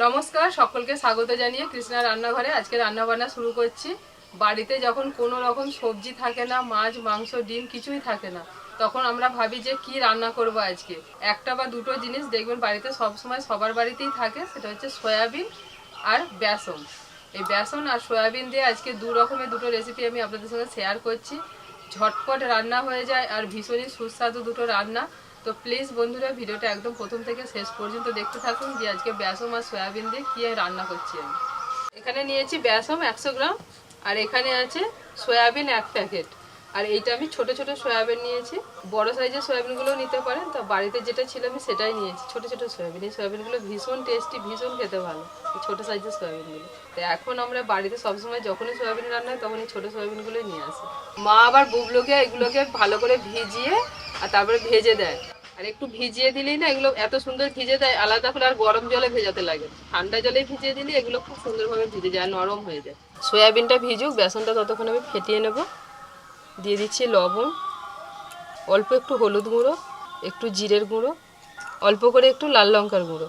নমস্কার, সকলকে স্বাগত জানিয়ে কৃষ্ণা রান্নাঘরে আজকে রান্না বান্না শুরু করছি। বাড়িতে যখন কোনো রকম সবজি থাকে না, মাছ মাংস ডিম কিছুই থাকে না, তখন আমরা ভাবি যে কি রান্না করব আজকে। একটা বা দুটো জিনিস দেখবেন বাড়িতে সবসময় সবার বাড়িতেই থাকে, সেটা হচ্ছে সয়াবিন আর বেসন। এই বেসন আর সয়াবিন দিয়ে আজকে দুটো রেসিপি আমি আপনাদের সঙ্গে শেয়ার করছি। ঝটপট রান্না হয়ে যায় আর ভীষণই সুস্বাদু দুটো রান্না। তো প্লিজ বন্ধুরা, ভিডিওটা একদম প্রথম থেকে শেষ পর্যন্ত দেখতে থাকুন যে আজকে বেসন আর সয়াবিন দিয়ে কী রান্না করছি আমি। এখানে নিয়েছি বেসন 100 গ্রাম, আর এখানে আছে সয়াবিন 1 প্যাকেট। আর এইটা আমি ছোট ছোট সয়াবিন নিয়েছি, বড় সাইজের সয়াবিনগুলোও নিতে পারেন। তো বাড়িতে যেটা ছিল আমি সেটাই নিয়েছি, ছোট ছোট সয়াবিন। এই সয়াবিনগুলো ভীষণ টেস্টি, ভীষণ খেতে ভালো, এই ছোটো সাইজের সয়াবিনগুলো। তো এখন আমরা বাড়িতে সবসময় যখনই সয়াবিন রান্না হয় তখন এই ছোটো সয়াবিনগুলোই নিয়ে আসি। মা আবার বুবলুকে এগুলোকে ভালো করে ভিজিয়ে আর তারপরে ভেজে দেয়। আর একটু ভিজিয়ে দিলেই না এগুলো এত সুন্দর ভিজে দেয়, আলাদা করে আর গরম জলে ভেজাতে লাগে। ঠান্ডা জলে ভিজিয়ে দিলে এগুলো খুব সুন্দরভাবে ভিজে যায়, নরম হয়ে যায়। সয়াবিনটা ভিজুক, বেসনটা ততক্ষণ আমি ফেটিয়ে নেব। দিয়ে দিচ্ছি লবণ, অল্প একটু হলুদ গুঁড়ো, একটু জিরের গুঁড়ো, অল্প করে একটু লাল লঙ্কার গুঁড়ো।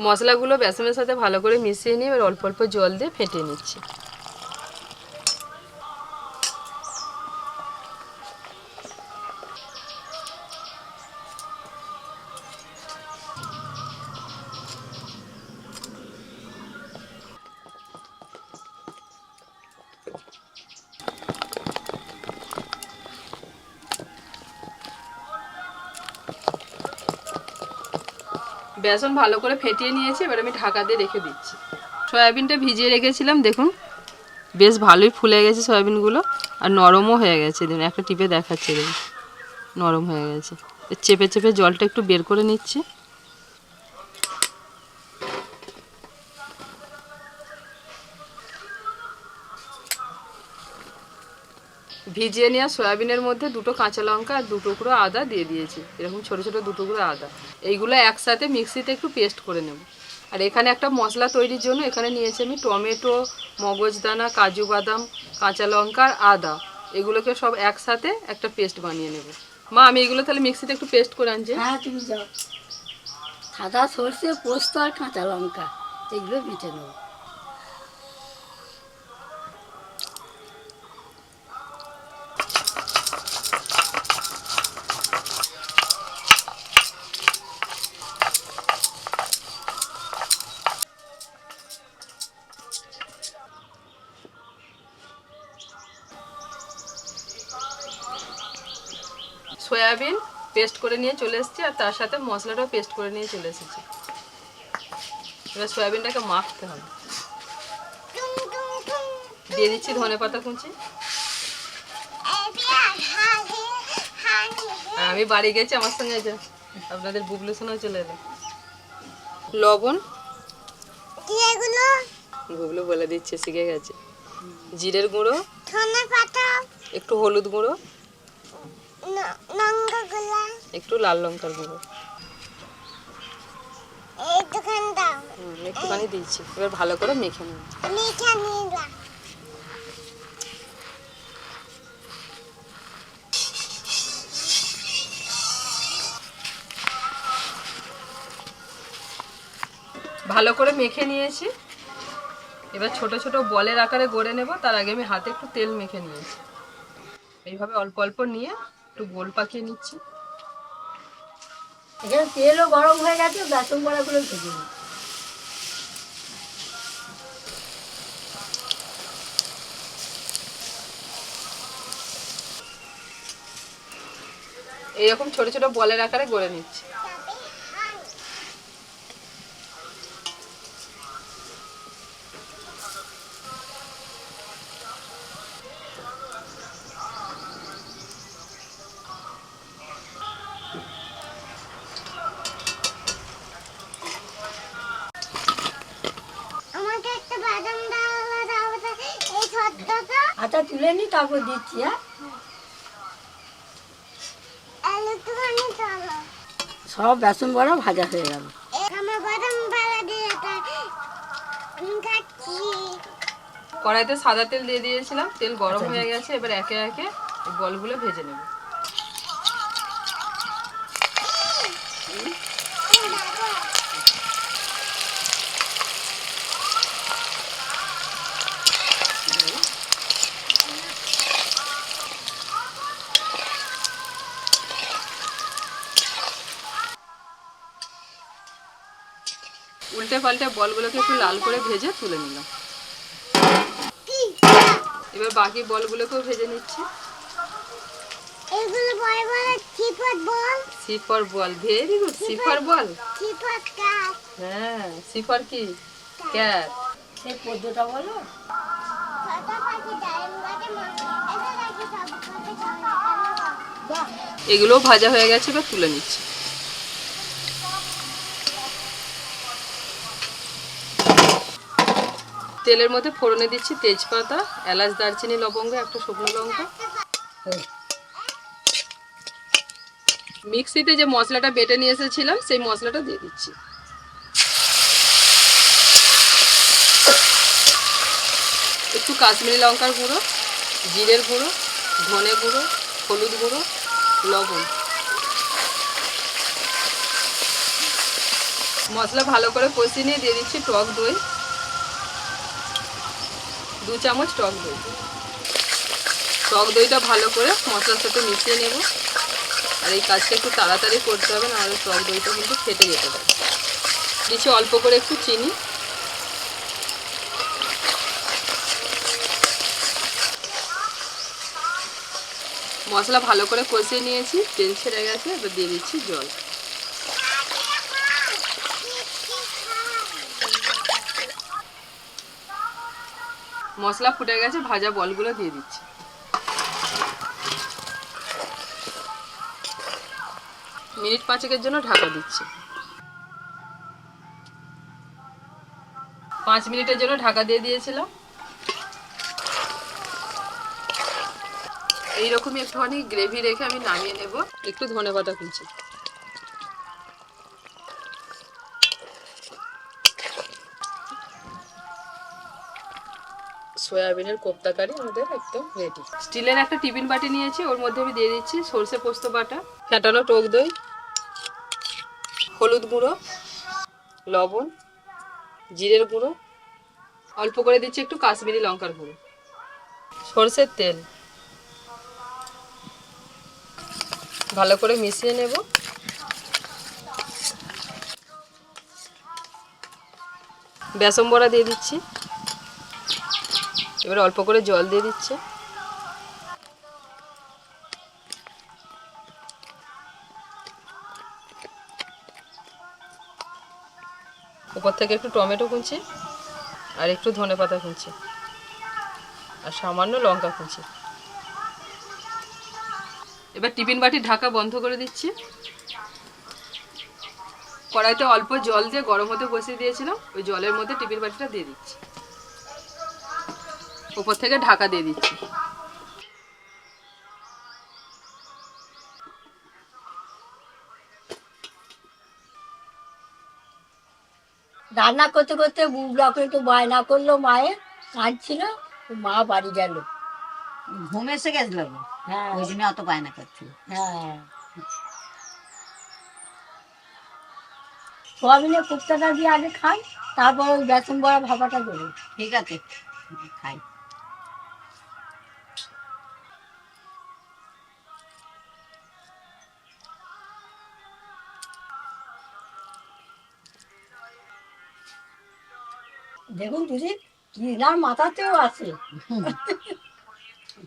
মশলাগুলো বেসনের সাথে ভালো করে মিশিয়ে নিয়ে এবার অল্প অল্প জল দিয়ে ফেটিয়ে নিচ্ছি। বেসন ভালো করে ফেটিয়ে নিয়েছি, এবার আমি ঢাকা দিয়ে রেখে দিচ্ছি। সয়াবিনটা ভিজিয়ে রেখেছিলাম, দেখুন বেশ ভালোই ফুলে গেছে সয়াবিনগুলো, আর নরমও হয়ে গেছে। দেখুন একটা টিপে দেখাচ্ছে, দেখুন নরম হয়ে গেছে। চেপে চেপে জলটা একটু বের করে নিচ্ছি। ভিজিয়ে নেওয়া সয়াবিনের মধ্যে দুটো কাঁচা লঙ্কা আর 2 টুকরো আদা দিয়ে দিয়েছি, এরকম ছোট ছোট 2 টুকরো আদা। এইগুলো একসাথে মিক্সিতে একটু পেস্ট করে নেব। আর এখানে একটা মশলা তৈরির জন্য এখানে নিয়েছি আমি টমেটো, মগজদানা, কাজু বাদাম, কাঁচা লঙ্কা আর আদা। এগুলোকে সব একসাথে একটা পেস্ট বানিয়ে নেব। মা, আমি এগুলো তাহলে মিক্সিতে একটু পেস্ট করে আনছি। হ্যাঁ, তুমি যাও। সাদা সর্ষে, পোস্ত আর কাঁচা লঙ্কা এগুলো বেটে নেব। সয়াবিন পেস্ট করে নিয়ে চলে এসেছি, আর তার সাথে মশলাটাও পেস্ট করে নিয়ে চলে এসেছি। এবার সয়াবিনটাকে মাখতে হবে। দিয়ে দিচ্ছি ধনেপাতা কুচি। আর আমি বাড়ি গেছি, আমার সঙ্গে যে আপনাদের বুবলু সোনাও চলে এলো। লবণ, বুবলু বলে দিচ্ছে, শিখে গেছে। জিরের গুঁড়ো, একটু হলুদ গুঁড়ো, একটু লাল লঙ্কার গুঁড়ো, একটুখানি দিচ্ছি। এবার ভালো করে মেখে নেব। ভালো করে মেখে নিয়েছি, এবার ছোট ছোট বলের আকারে গড়ে নেব। তার আগে আমি হাতে একটু তেল মেখে নিয়েছি। এইভাবে অল্প অল্প নিয়ে একটু গোল পাকিয়ে নিচ্ছি। এখানে তেলও গরম হয়ে গেছে, বেসন বড়াগুলো ভেজে নিই। এইরকম ছোট ছোট বলের আকারে গড়ে নিচ্ছি। আটা তুলে নি, তারপর দিচ্ছি। সব বেসন বড়া ভাজা হয়ে গেল। কড়াইতে সাদা তেল দিয়ে দিয়েছিলাম, তেল গরম হয়ে গেছে। এবার একে একে বলগুলো ভেজে নেব। উল্টে পাল্টে বলগুলোকে একটু লাল করে ভেজে তুলে নিলাম। এবার বাকি বলগুলোকেও ভেজে নিচ্ছি। এগুলো বড় বড় চিপট বল। সিফর বল, ভেরি গুড। সিফর বল, চিপট ক্যাট। হ্যাঁ। সিফর কি? ক্যাট। সেই পদ্মটা বলো। ছোট পাখি ডালিম গাছে এসে দেখি সব গাছে চলে। বাহ, এগুলোও ভাজা হয়ে গেছে, এবার তুলে নিচ্ছি। তেলের মধ্যে ফোড়নে দিচ্ছি তেজপাতা, এলাচ, দারচিনি, লবঙ্গ, একটা শুকনো লঙ্কা। মিক্সিতে যে মশলাটা বেটে নিয়ে এসেছিলাম সেই মশলাটা দিয়ে দিচ্ছি। একটু কাশ্মীরি লঙ্কার গুঁড়ো, জিরের গুঁড়ো, ধনে গুঁড়ো, হলুদ গুঁড়ো, লবণ। মশলা ভালো করে কষিয়ে নিয়ে দিয়ে দিচ্ছি টক দই, 2 চামচ টক দই। টক দইটা ভালো করে মশলার সাথে মিশিয়ে নেব। আর এই কাজটা একটু তাড়াতাড়ি করতে হবে, নাহলে টক দইটা কিন্তু ফেটে যেতে পারে। দিচ্ছি অল্প করে একটু চিনি। মশলা ভালো করে কষিয়ে নিয়েছি, তেল ছেড়ে গেছে, এবার দিয়ে দিচ্ছি জল। মশলা ফুটে গেছে, ভাজা বলগুলো দিয়ে দিচ্ছি। মিনিট 5 জন্য ঢাকা দিচ্ছি। 5 মিনিটের জন্য ঢাকা দিয়ে দিয়েছিলাম। এইরকমই একটুখানি গ্রেভি রেখে আমি নামিয়ে নেব। একটু ধনেপাতা কুচি। সয়াবিনের কোপ্তা কারি আমাদের একদম রেডি। স্টিলের একটা টিফিন বাটি নিয়েছি, ওর মধ্যে আমি দিয়ে দিচ্ছি সরষে পোস্ত বাটা, ফেটানো টক দই, হলুদ গুঁড়ো, লবণ, জিরের গুঁড়ো, অল্প করে দিচ্ছি একটু কাশ্মীরি লঙ্কার গুঁড়ো, সরষের তেল। ভালো করে মিশিয়ে নেব। বেসন বড়া দিয়ে দিচ্ছি। এবার অল্প করে জল দিয়ে দিচ্ছি। উপর থেকে একটু টমেটো কুচি আর একটু ধনেপাতা কুচি আর সামান্য লঙ্কা কুচি। এবার টিফিন বাটির ঢাকা বন্ধ করে দিচ্ছি। কড়াইতে অল্প জল দিয়ে গরম হতে বসিয়ে দিয়েছিলাম, ওই জলের মধ্যে টিফিন বাটিটা দিয়ে দিচ্ছি। উপর থেকে ঢাকা দিয়ে দিচ্ছি। রান্না করতে করতে বুবলা করে তো বায়না করলো, মায়ের কাঁদছিল, তো মা বাড়ি গেল। ঘুম এসে গেছিল, হ্যাঁ ওই জন্য অত বায়না করছিল। হ্যাঁ, সোয়াবিনের কোপ্তাটা দিয়ে আগে খাই, তারপর ওই বেসন বড়া ভাপাটা দেবো। ঠিক আছে, খাই। দেখুন দিদি, কিনার মাথাতেও আছে।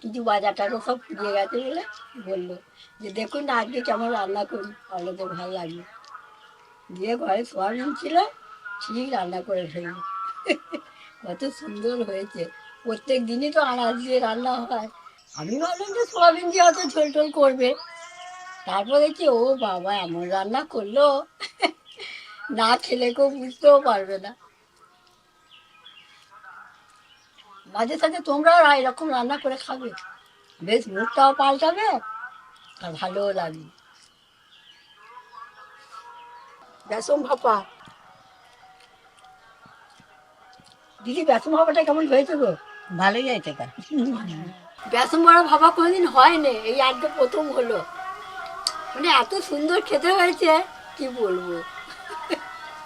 কিছু বাজারটারও সব ফুরিয়ে গেছে বলে বললো যে দেখুন না আজকে কেমন রান্না করি, আপনাদের ভালো লাগবে। দিয়ে ঘরে সোয়াবিন ছিল, ঠিক রান্না করে ফেললো। কত সুন্দর হয়েছে। প্রত্যেক দিনই তো আনাজ দিয়ে রান্না হয়। আমি ভাবলাম যে সোয়াবিন দিয়ে অত ঝোল টোল করবে, তারপর দেখছি ও বাবা এমন রান্না করলো, না খেলে কেউ বুঝতেও পারবে না। মাঝে সাঝে তোমরাও এরকম রান্না করে খাবে, বেশ মুখটাও পাল্টাবে আর ভালোও লাগবে। বেসন ভাপা দিদি, বেসন ভাপাটা কেমন হয়েছে গো? ভালোই হয়েছে তা। বেসন বড়া ভাপা কোনোদিন হয়নি, এই আজকে প্রথম হলো। মানে এত সুন্দর খেতে হয়েছে কি বলবো।